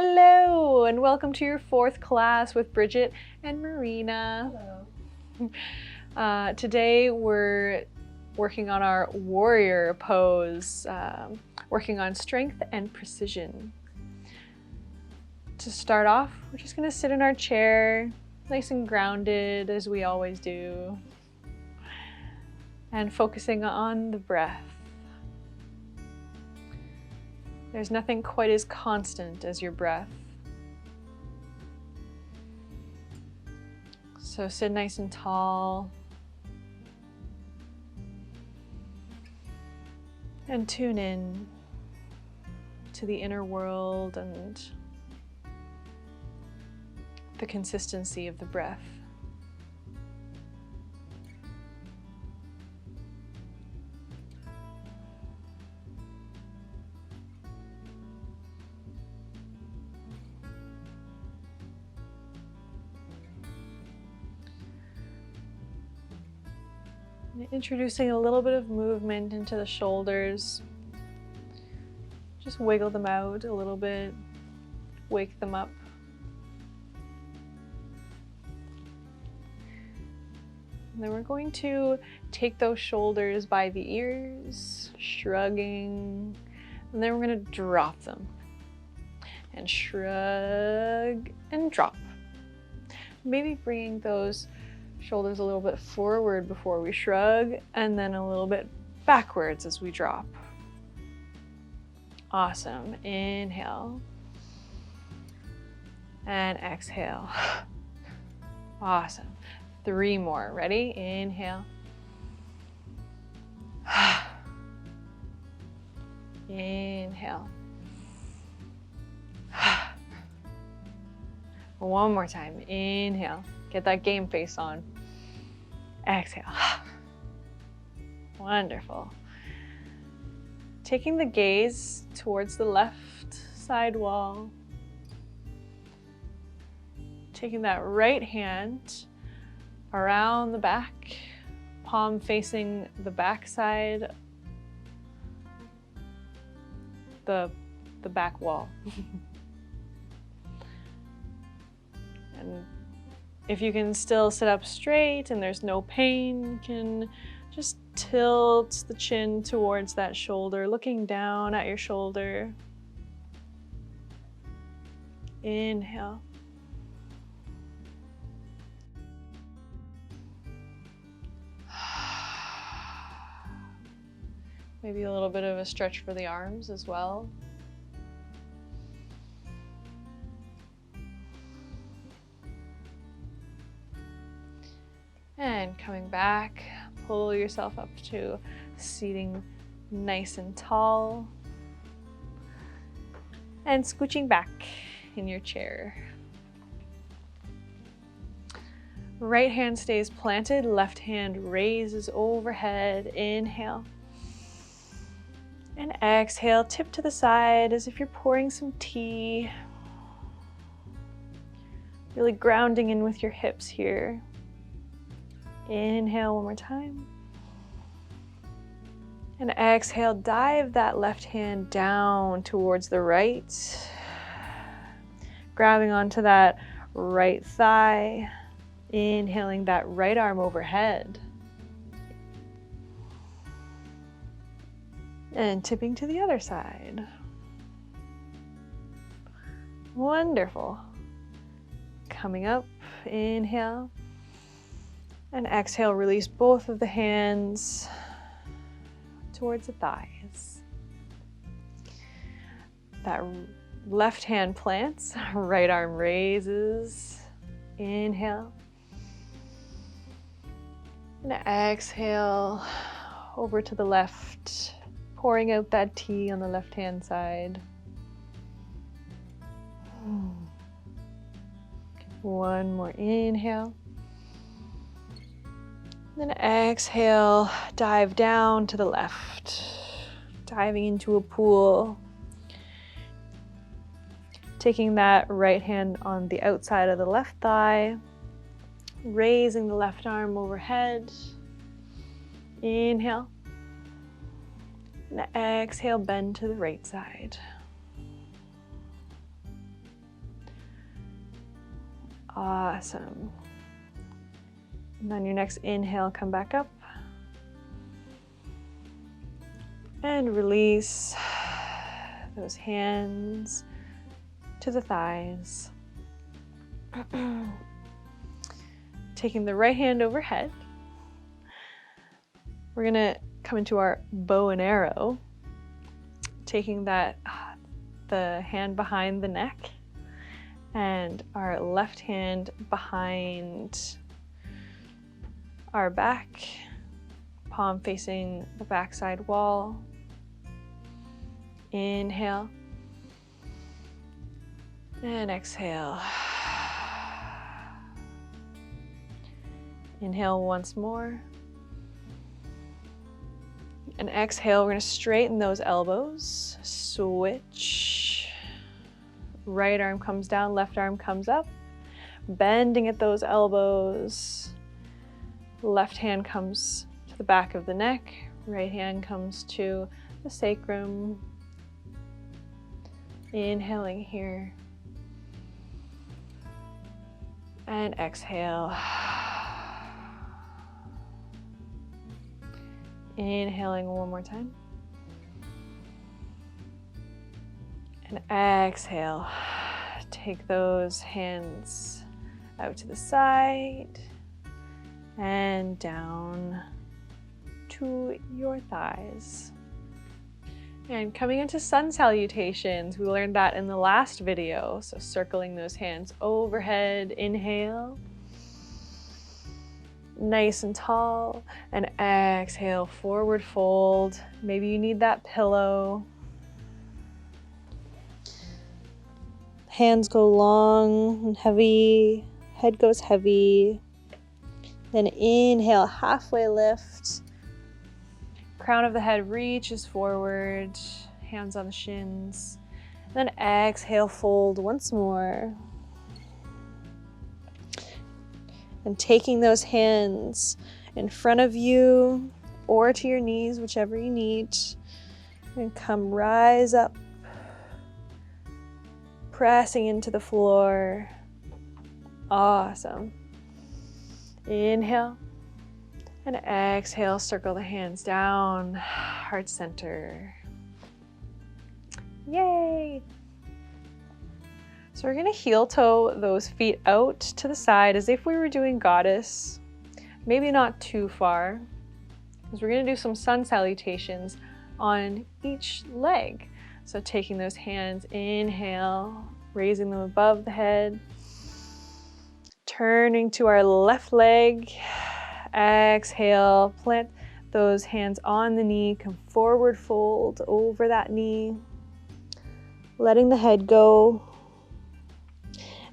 Hello, and welcome to your fourth class with Bridget and Marina. Hello. Today we're working on our warrior pose, working on strength and precision. To start off, we're just gonna sit in our chair, nice and grounded as we always do, and focusing on the breath. There's nothing quite as constant as your breath. So sit nice and tall and tune in to the inner world and the consistency of the breath. Introducing a little bit of movement into the shoulders. Just wiggle them out a little bit, wake them up. And then we're going to take those shoulders by the ears, shrugging, and then we're going to drop them. And shrug and drop. Maybe bringing those shoulders a little bit forward before we shrug, and then a little bit backwards as we drop. Awesome. Inhale. And exhale. Awesome. 3 more. Ready? Inhale. Inhale. One more time. Inhale. Get that game face on. Exhale. Wonderful. Taking the gaze towards the left side wall. Taking that right hand around the back, palm facing the back side, the back wall. And if you can still sit up straight and there's no pain, you can just tilt the chin towards that shoulder, looking down at your shoulder. Inhale. Maybe a little bit of a stretch for the arms as well. And coming back, pull yourself up to seating nice and tall. And scooching back in your chair. Right hand stays planted, left hand raises overhead. Inhale. And exhale, tip to the side as if you're pouring some tea. Really grounding in with your hips here. Inhale one more time. And exhale, dive that left hand down towards the right. Grabbing onto that right thigh. Inhaling that right arm overhead. And tipping to the other side. Wonderful. Coming up, inhale. And exhale, release both of the hands towards the thighs. That left hand plants, right arm raises. Inhale. And exhale, over to the left, pouring out that tea on the left hand side. One more inhale. Then exhale, dive down to the left, diving into a pool. Taking that right hand on the outside of the left thigh, raising the left arm overhead. Inhale. And exhale, bend to the right side. Awesome. And then your next inhale, come back up. And release those hands to the thighs. Taking the right hand overhead. We're gonna come into our bow and arrow. Taking that, the hand behind the neck and our left hand behind our back, palm facing the backside wall. Inhale and exhale. Inhale once more. And exhale, we're going to straighten those elbows. Switch. Right arm comes down, left arm comes up. Bending at those elbows. Left hand comes to the back of the neck. Right hand comes to the sacrum. Inhaling here. And exhale. Inhaling one more time. And exhale. Take those hands out to the side and down to your thighs. And coming into sun salutations, we learned that in the last video. So circling those hands overhead, inhale. Nice and tall, and exhale, forward fold. Maybe you need that pillow. Hands go long and heavy, head goes heavy. Then inhale, halfway lift. Crown of the head reaches forward, hands on the shins. Then exhale, fold once more. And taking those hands in front of you or to your knees, whichever you need. And come rise up, pressing into the floor. Awesome. Inhale and exhale, circle the hands down, heart center. Yay! So we're gonna heel toe those feet out to the side as if we were doing goddess, maybe not too far, because we're gonna do some sun salutations on each leg. So taking those hands, inhale, raising them above the head, turning to our left leg, exhale, plant those hands on the knee, come forward fold over that knee, letting the head go.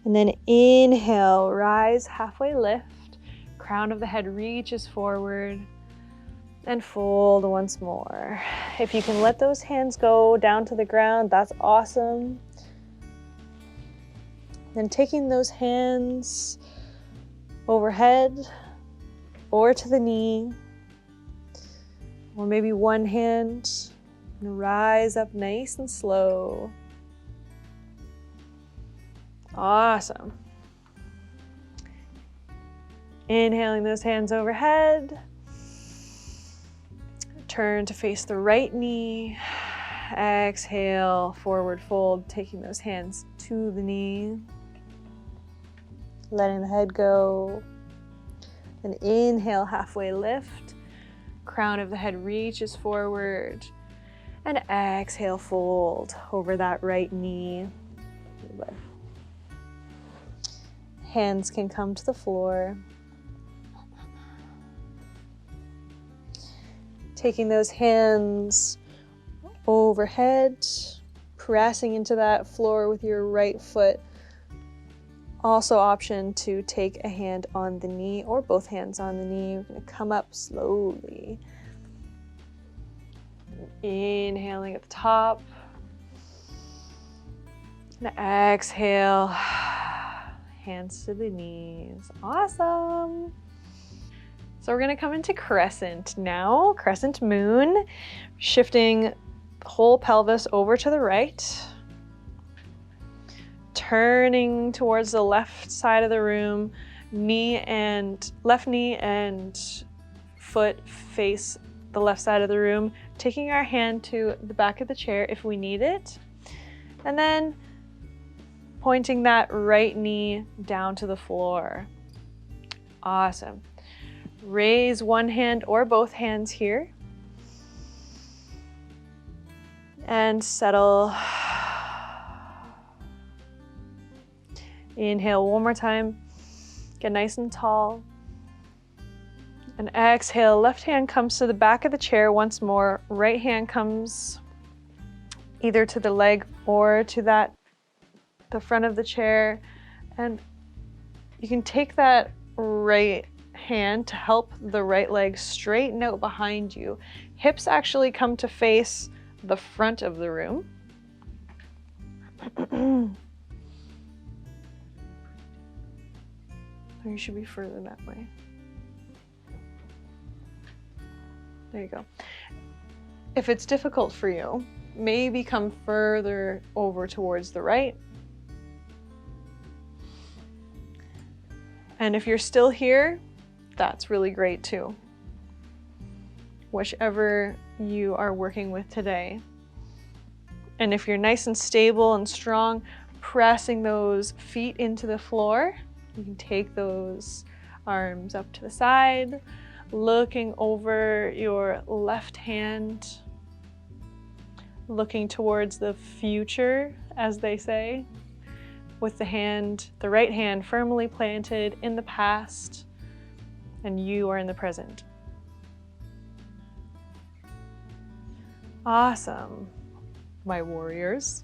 And then inhale, rise, halfway lift, crown of the head reaches forward, and fold once more. If you can let those hands go down to the ground, that's awesome. Then taking those hands overhead or to the knee, or maybe one hand, and rise up nice and slow. Awesome. Inhaling those hands overhead. Turn to face the right knee. Exhale, forward fold, taking those hands to the knee. Letting the head go. Then inhale, halfway lift. Crown of the head reaches forward. And exhale, fold over that right knee. Hands can come to the floor. Taking those hands overhead, pressing into that floor with your right foot. Also option to take a hand on the knee or both hands on the knee. We're going to come up slowly. Inhaling at the top. And exhale. Hands to the knees. Awesome. So we're gonna come into crescent now, crescent moon, shifting the whole pelvis over to the right. turning towards the left side of the room, left knee and foot face the left side of the room, taking our hand to the back of the chair if we need it, and then pointing that right knee down to the floor. Awesome. Raise one hand or both hands here. And settle. Inhale one more time. Get nice and tall. And exhale, left hand comes to the back of the chair once more. Right hand comes either to the leg or to the front of the chair. And you can take that right hand to help the right leg straighten out behind you. Hips actually come to face the front of the room. Or you should be further that way. There you go. If it's difficult for you, maybe come further over towards the right. And if you're still here, that's really great too. Whichever you are working with today. And if you're nice and stable and strong, pressing those feet into the floor, you can take those arms up to the side, looking over your left hand, looking towards the future, as they say, with the right hand firmly planted in the past, and you are in the present. Awesome, my warriors.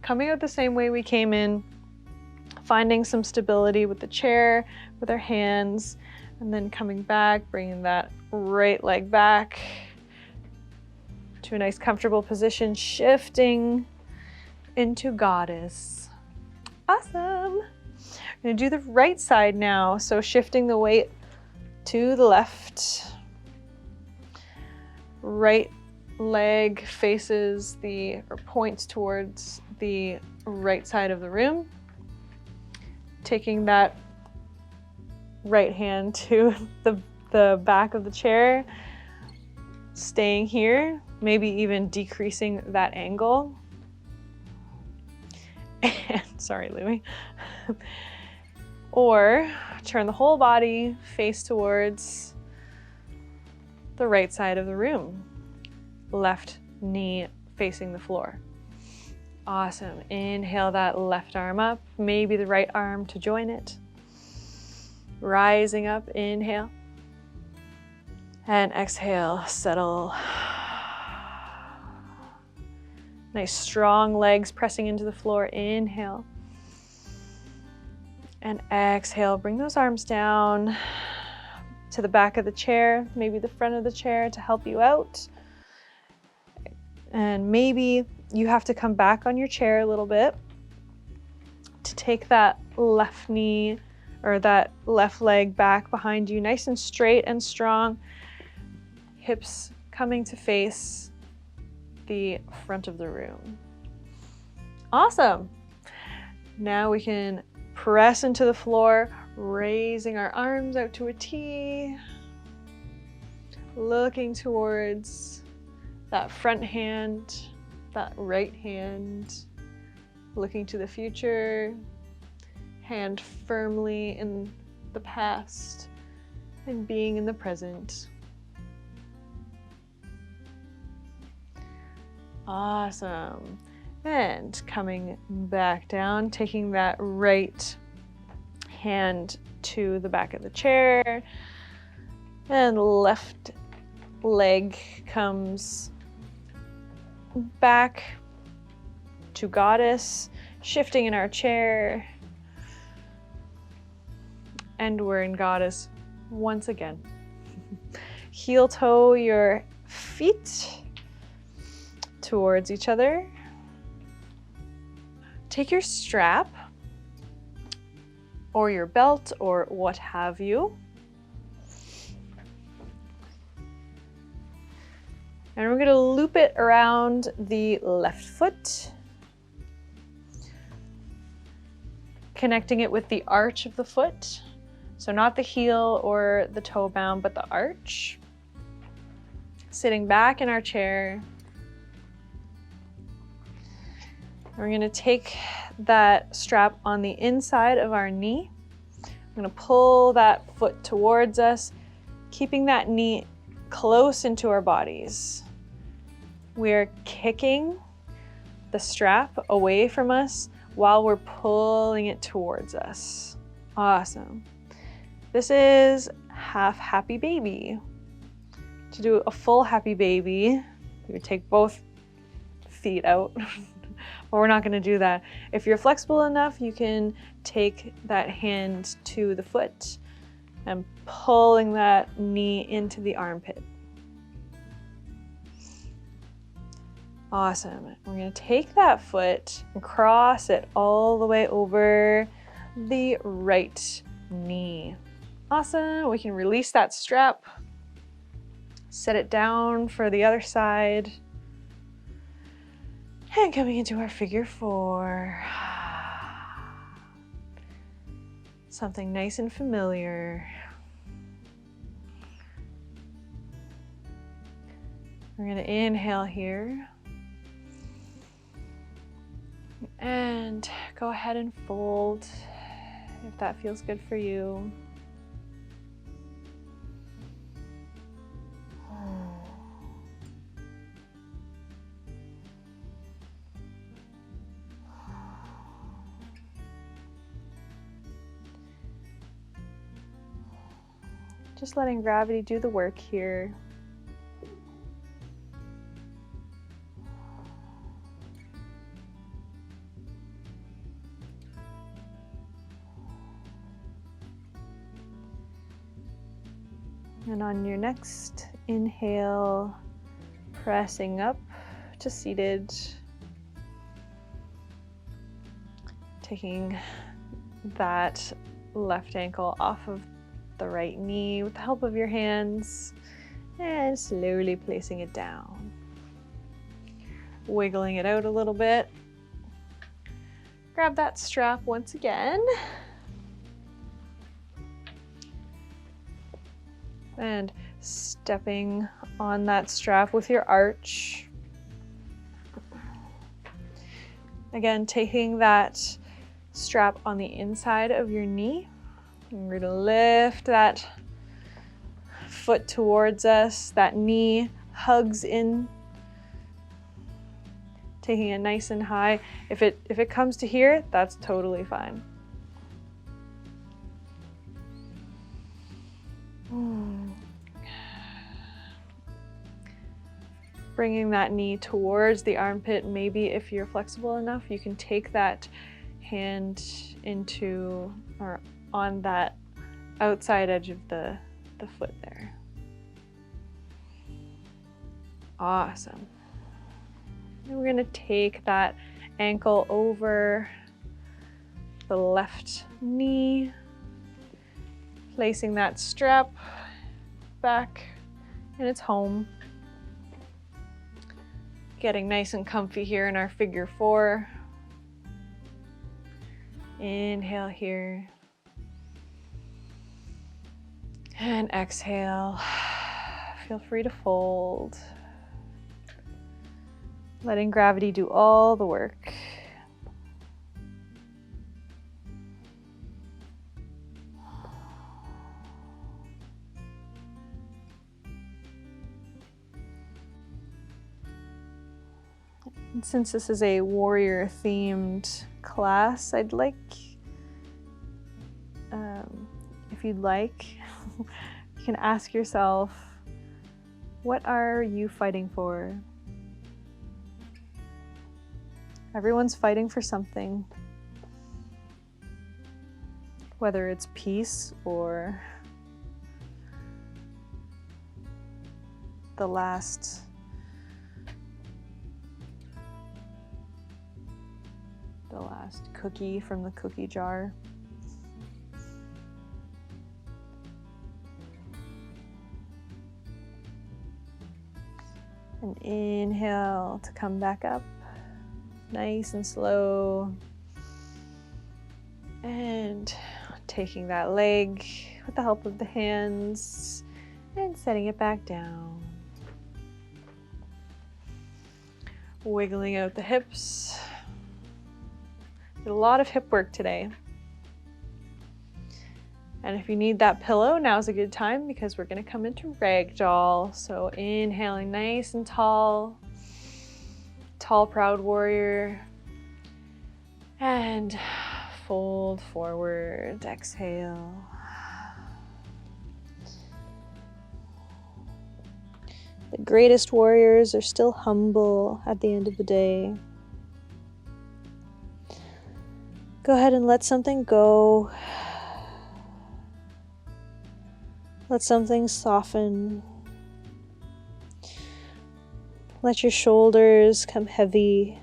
Coming out the same way we came in, finding some stability with the chair, with our hands, and then coming back, bringing that right leg back to a nice comfortable position, shifting into Goddess. Awesome. I'm gonna do the right side now, so shifting the weight to the left. Right leg faces or points towards the right side of the room. Taking that right hand to the back of the chair, staying here, maybe even decreasing that angle. And, sorry, Louie. Or turn the whole body, face towards the right side of the room. Left knee facing the floor. Awesome. Inhale that left arm up, maybe the right arm to join it. Rising up, inhale. And exhale, settle. Nice strong legs pressing into the floor, inhale. And exhale, bring those arms down to the back of the chair, maybe the front of the chair to help you out. And maybe you have to come back on your chair a little bit to take that left knee or that left leg back behind you, nice and straight and strong. Hips coming to face the front of the room. Awesome. Now we can press into the floor, raising our arms out to a T, looking towards that front hand, that right hand, looking to the future, hand firmly in the past, and being in the present. Awesome. And coming back down, taking that right hand to the back of the chair, and left leg comes back to Goddess, shifting in our chair, and we're in Goddess once again. Heel toe your feet towards each other. Take your strap or your belt or what have you, and we're going to loop it around the left foot. connecting it with the arch of the foot. So not the heel or the toe bound, but the arch. Sitting back in our chair. We're gonna take that strap on the inside of our knee. I'm gonna pull that foot towards us, keeping that knee close into our bodies. We're kicking the strap away from us while we're pulling it towards us. Awesome. This is half happy baby. To do a full happy baby, you would take both feet out. But we're not going to do that. If you're flexible enough, you can take that hand to the foot and pulling that knee into the armpit. Awesome. We're going to take that foot and cross it all the way over the right knee. Awesome. We can release that strap, set it down for the other side. And coming into our figure 4. Something nice and familiar. We're going to inhale here. And go ahead and fold if that feels good for you. Just letting gravity do the work here. And on your next inhale, pressing up to seated, taking that left ankle off of the right knee with the help of your hands and slowly placing it down. Wiggling it out a little bit. Grab that strap once again. And stepping on that strap with your arch. Again, taking that strap on the inside of your knee. And we're gonna lift that foot towards us. That knee hugs in. Taking it nice and high. If it comes to here, that's totally fine. Bringing that knee towards the armpit. Maybe if you're flexible enough, you can take that hand into or on that outside edge of the foot there. Awesome. And we're gonna take that ankle over the left knee, placing that strap back in its home. Getting nice and comfy here in our figure 4. Inhale here. And exhale. Feel free to fold. Letting gravity do all the work. And since this is a warrior themed class, I'd like, if you'd like, you can ask yourself, what are you fighting for? Everyone's fighting for something, whether it's peace or the last cookie from the cookie jar. And inhale to come back up, nice and slow. And taking that leg with the help of the hands and setting it back down. Wiggling out the hips. Did a lot of hip work today. And if you need that pillow, now's a good time because we're gonna come into ragdoll. So inhaling nice and tall. Tall, proud warrior. And fold forward, exhale. The greatest warriors are still humble at the end of the day. Go ahead and let something go. Let something soften. Let your shoulders come heavy.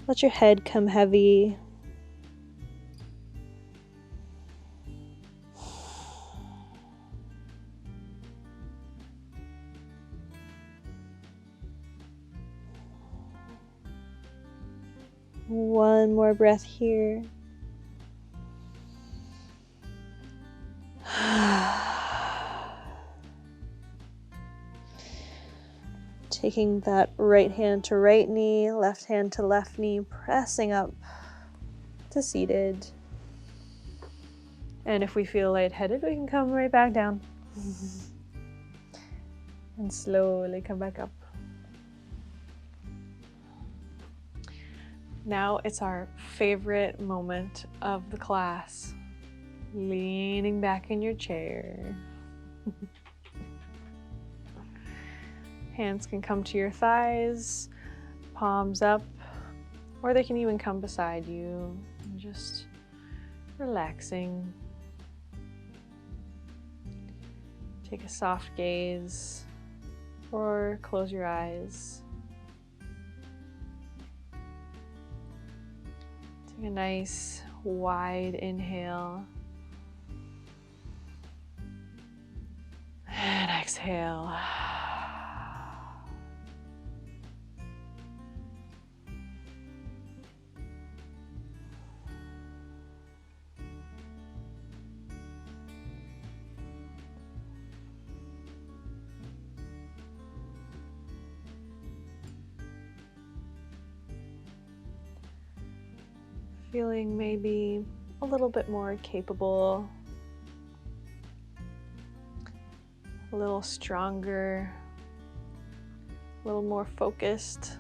Let your head come heavy. One more breath here. Taking that right hand to right knee, left hand to left knee, pressing up to seated. And if we feel lightheaded, we can come right back down. And slowly come back up. Now it's our favorite moment of the class. Leaning back in your chair. Hands can come to your thighs, palms up, or they can even come beside you. Just relaxing. Take a soft gaze or close your eyes. Take a nice wide inhale. And exhale. Feeling maybe a little bit more capable, a little stronger, a little more focused.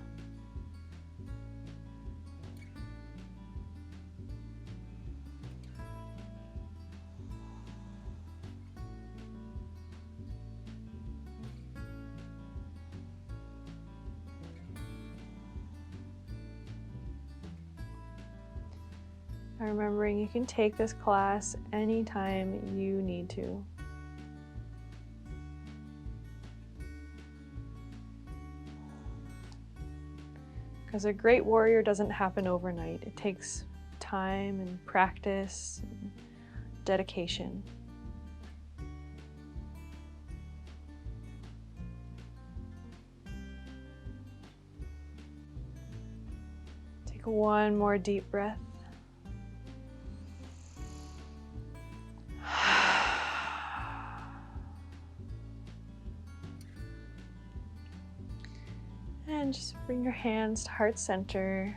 Remembering you can take this class anytime you need to. Because a great warrior doesn't happen overnight. It takes time and practice and dedication. Take one more deep breath. And just bring your hands to heart center.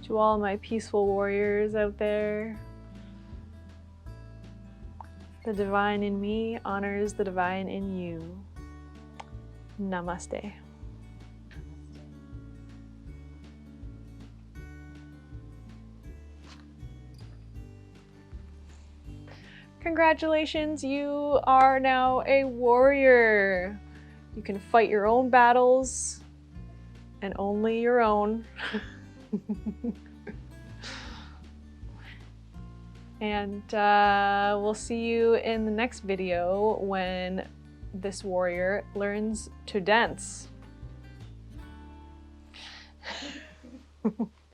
To all my peaceful warriors out there, the divine in me honors the divine in you. Namaste. Congratulations, you are now a warrior. You can fight your own battles and only your own. And we'll see you in the next video when this warrior learns to dance.